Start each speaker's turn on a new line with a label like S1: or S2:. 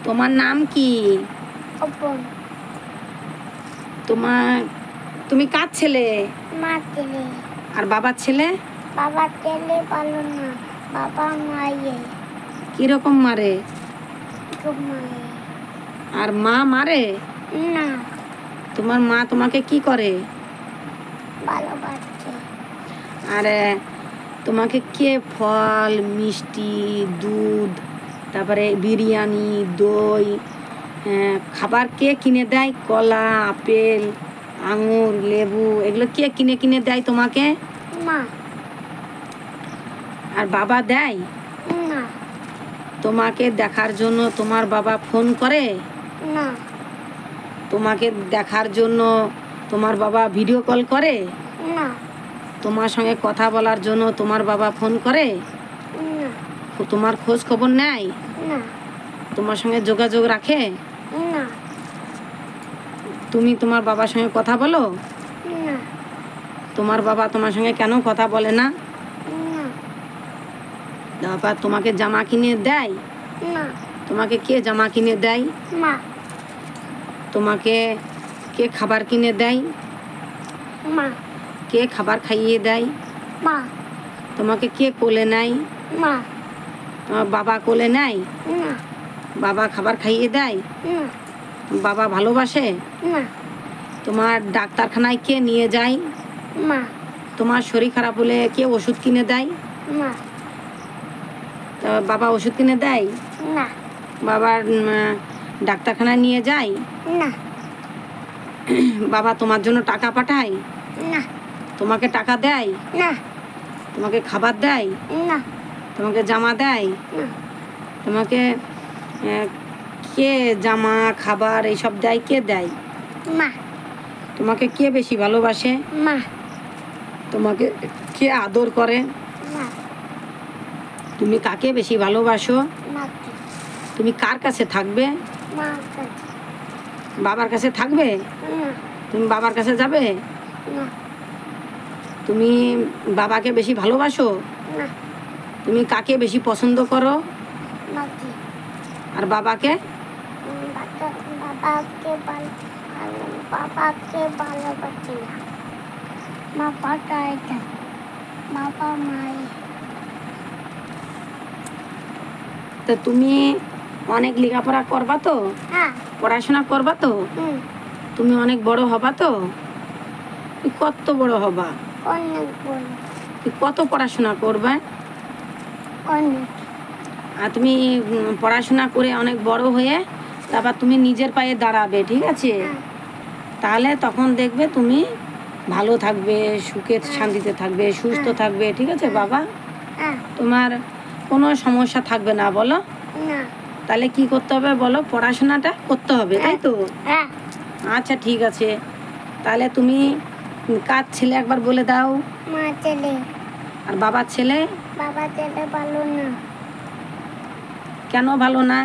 S1: তোমার নাম কি?
S2: অপন।
S1: তুমি কার ছেলে?
S2: মা ছেলে।
S1: আর বাবার ছেলে?
S2: বাবার ছেলে ভালো না, বাবা মায়ে।
S1: কিরকম মারে?
S2: খুব মায়ে।
S1: আর মা মারে
S2: না?
S1: তোমার মা তোমাকে কি করে?
S2: ভালোবাসে।
S1: আর তোমাকে কে ফল, মিষ্টি, দুধ, তারপরে বিরিয়ানি, দই, খাবার কে কিনে দেয়? কলা, আপেল, আঙুর, লেবু, এগুলো কে কিনে কিনে দেয় তোমাকে?
S2: মা।
S1: আর বাবা দেয়?
S2: না।
S1: তোমাকে দেখার জন্য তোমার বাবা ফোন করে?
S2: না।
S1: তোমাকে দেখার জন্য তোমার বাবা ভিডিও কল করে?
S2: না।
S1: তোমার সঙ্গে কথা বলার জন্য তোমার বাবা ফোন করে?
S2: না।
S1: তোমার খোঁজ খবর নেয়?
S2: না।
S1: তোমার সঙ্গে যোগাযোগ রাখে?
S2: না।
S1: তুমি তোমার বাবার সঙ্গে কথা বলো?
S2: না।
S1: তোমার বাবা তোমার সঙ্গে কেন কথা বলে না?
S2: না।
S1: তারপর তোমাকে জামা কিনে দেয়?
S2: না।
S1: তোমাকে কে জামা কিনে দেয়?
S2: মা।
S1: তোমাকে কে খাবার কিনে দেয়?
S2: মা।
S1: কে খাবার খাইয়ে দেয়?
S2: মা।
S1: তোমাকে কে কোলে নেয়?
S2: মা।
S1: তোমার বাবা কোলে নেয়?
S2: না।
S1: বাবা খাবার খাইয়ে দেয়?
S2: না।
S1: বাবা ভালোবাসে?
S2: না।
S1: তোমার ডাক্তারখানায় কে নিয়ে যায়?
S2: মা।
S1: তোমার শরীর খারাপ হলে কে ওষুধ কিনে দেয়?
S2: মা।
S1: তা বাবা ওষুধ কিনে দেয়?
S2: না।
S1: বাবার ডাক্তারখানায় নিয়ে যায়?
S2: না।
S1: বাবা তোমার জন্য টাকা পাঠায়?
S2: না।
S1: তোমাকে টাকা দেয়?
S2: না।
S1: তোমাকে খাবার দেয়?
S2: না।
S1: তোমাকে জামা দেয়?
S2: না।
S1: তোমাকে কে জামা, খাবার এইসব দেয়? কে দেয়?
S2: মা।
S1: তোমাকে কে বেশি ভালোবাসে?
S2: মা।
S1: তোমাকে কে আদর করে?
S2: মা।
S1: তুমি কাকে বেশি ভালোবাসো?
S2: মাকে।
S1: তুমি কার কাছে থাকবে?
S2: মার কাছে।
S1: বাবার কাছে থাকবে?
S2: না।
S1: তুমি বাবার কাছে যাবে?
S2: না।
S1: তুমি বাবাকে বেশি ভালোবাসো?
S2: না।
S1: তুমি কাকে বেশি পছন্দ করো?
S2: মাকে।
S1: আর বাবাকে?
S2: বাবাকে ভালোবাসি না। মা পাঠায় দেয়। বাবা মায়ে।
S1: তা তুমি অনেক লেখাপড়া করবা তো?
S2: হ্যাঁ।
S1: পড়াশোনা করবা তো? তুমি অনেক বড় হবা তো? তুমি কত বড় হবা?
S2: অনেক বড়।
S1: তুমি কত পড়াশোনা করবে?
S2: অনেক।
S1: আর তুমি পড়াশোনা করে অনেক বড় হয়ে তারপর তুমি নিজের পায়ে দাঁড়াবে, ঠিক আছে? তাহলে তখন দেখবে তুমি ভালো থাকবে, সুখে শান্তিতে থাকবে, সুস্থ থাকবে, ঠিক আছে বাবা? তোমার কোনো সমস্যা থাকবে না, বলো?
S2: না।
S1: তাহলে কি করতে হবে বলো? পড়াশোনাটা করতে হবে, তাই তো?
S2: হ্যাঁ।
S1: আচ্ছা ঠিক আছে। তাহলে তুমি কার ছেলে একবার বলে দাও?
S2: মা ছেলে।
S1: আর বাবার ছেলে?
S2: বাবা ছেলে ভালো না।
S1: কেন ভালো না?